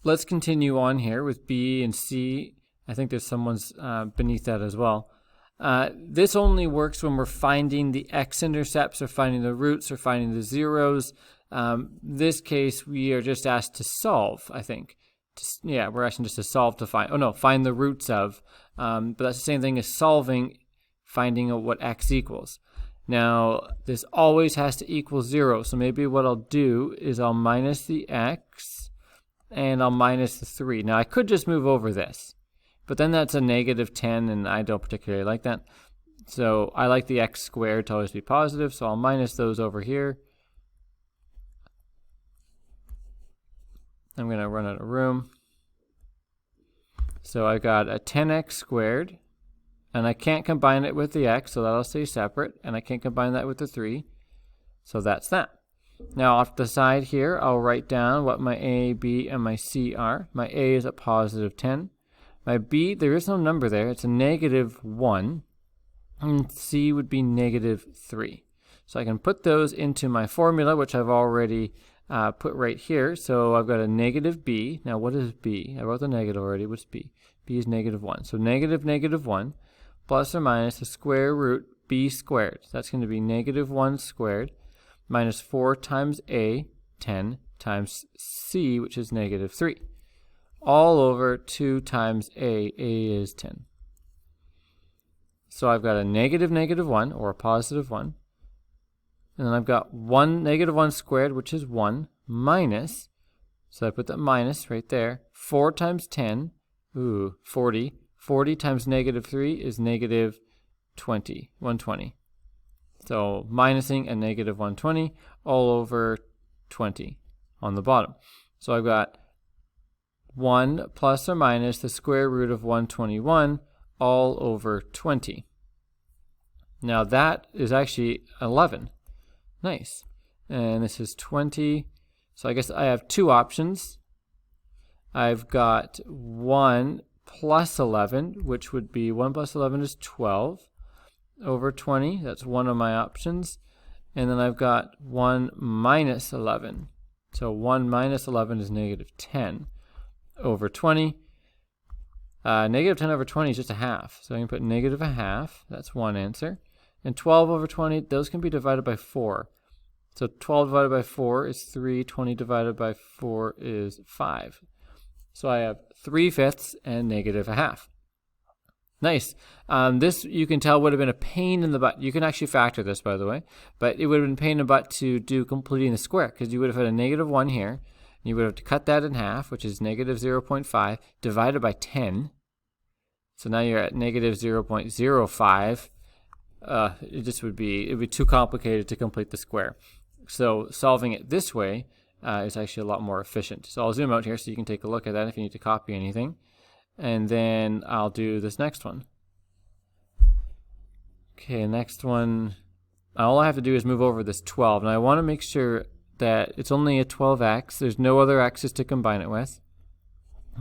let's continue on here with B and C. I think there's someone's beneath that as well. This only works when we're finding the x-intercepts or finding the roots or finding the zeros. This case, we are just asked to solve, I think. We're asking just to solve to find the roots of. But that's the same thing as solving, finding out what x equals. Now, this always has to equal 0. So maybe what I'll do is I'll minus the x and I'll minus the 3. Now, I could just move over this. But then that's a negative 10, and I don't particularly like that. So I like the x squared to always be positive, so I'll minus those over here. I'm going to run out of room. So I got a 10x squared, and I can't combine it with the x, so that'll stay separate, and I can't combine that with the 3. So that's that. Now off the side here, I'll write down what my a, b, and my c are. My a is a positive 10. My b, there is no number there. It's a negative 1. And c would be negative 3. So I can put those into my formula, which I've already put right here. So I've got a negative b. Now what is b? I wrote the negative already. What's b? b is negative 1. So negative 1 plus or minus the square root b squared. So that's going to be negative 1 squared minus 4 times a, 10, times c, which is negative 3. All over 2 times a is 10. So I've got a negative 1 or a positive 1. And then I've got negative 1 squared, which is 1, minus, so I put that minus right there, 4 times 10, 40. 40 times negative 3 is negative 120. So minusing a negative 120 all over 20 on the bottom. So I've got 1 plus or minus the square root of 121 all over 20. Now that is actually 11. Nice. And this is 20. So I guess I have two options. I've got 1 plus 11, which would be 1 plus 11 is 12 over 20. That's one of my options. And then I've got 1 minus 11. So 1 minus 11 is negative 10 over 20. Negative 10 over 20 is just a half. So I can put negative a half. That's one answer. And 12 over 20, those can be divided by 4. So 12 divided by 4 is 3. 20 divided by 4 is 5. So I have 3/5 and negative a half. Nice. This, you can tell, would have been a pain in the butt. You can actually factor this, by the way. But it would have been a pain in the butt to do completing the square, because you would have had a negative 1 here. And you would have to cut that in half, which is negative 0.5, divided by 10. So now you're at negative 0.05. It would be too complicated to complete the square. So solving it this way is actually a lot more efficient. So I'll zoom out here so you can take a look at that if you need to copy anything. And then I'll do this next one. Okay, next one. All I have to do is move over this 12. And I want to make sure that it's only a 12x. There's no other x's to combine it with.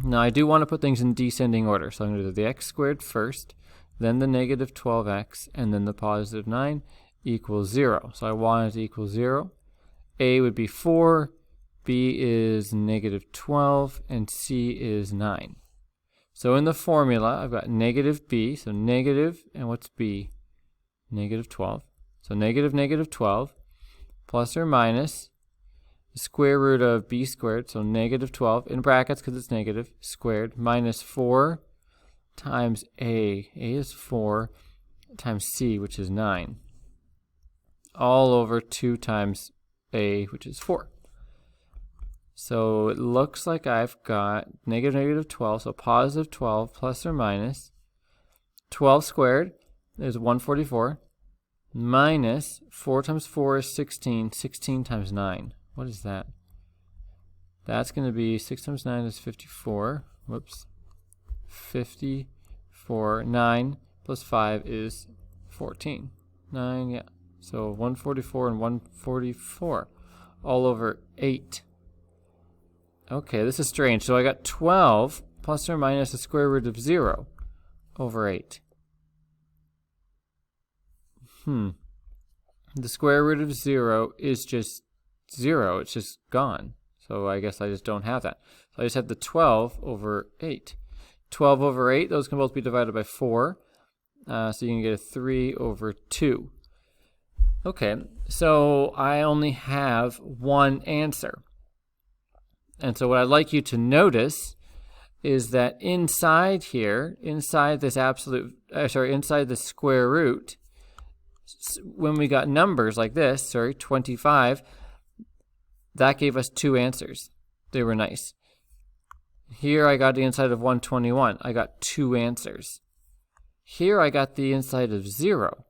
Now I do want to put things in descending order. So I'm going to do the x squared first, then the negative 12x, and then the positive 9 equals 0. So I want it to equal 0. A would be 4, B is negative 12, and C is 9. So in the formula, I've got negative B, so negative, and what's B? Negative 12. So negative 12, plus or minus the square root of B squared, so negative 12, in brackets because it's negative, squared, minus 4 times A. A is 4 times C, which is 9. All over 2 times A, which is 4. So it looks like I've got negative 12, so positive 12 plus or minus 12 squared is 144, minus 4 times 4 is 16, 16 times 9. What is that? That's going to be 6 times 9 is 54. Whoops. 54. 9 plus 5 is 14. 9, yeah. So 144 and 144 all over 8. Okay, this is strange. So I got 12 plus or minus the square root of 0 over 8. The square root of 0 is just 0. It's just gone. So I guess I just don't have that. So I just have the 12 over 8. 12 over 8, those can both be divided by 4. So you can get a 3 over 2. Okay, so I only have one answer. And so what I'd like you to notice is that inside here, inside this inside the square root, when we got numbers like this, 25, that gave us 2 answers. They were nice. Here I got the inside of 121. I got 2 answers. Here I got the inside of 0,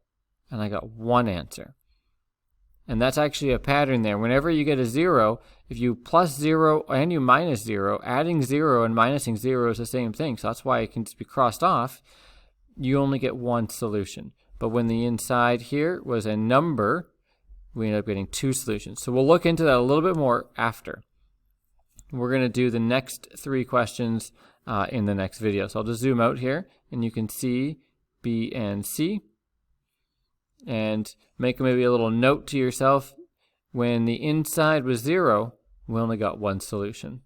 and I got 1 answer. And that's actually a pattern there. Whenever you get a 0, if you plus 0 and you minus 0, adding 0 and minusing 0 is the same thing. So that's why it can just be crossed off. You only get 1 solution. But when the inside here was a number, we end up getting 2 solutions. So we'll look into that a little bit more after. We're going to do the next 3 questions in the next video. So I'll just zoom out here, and you can see B and C. And make maybe a little note to yourself. When the inside was 0, we only got 1 solution.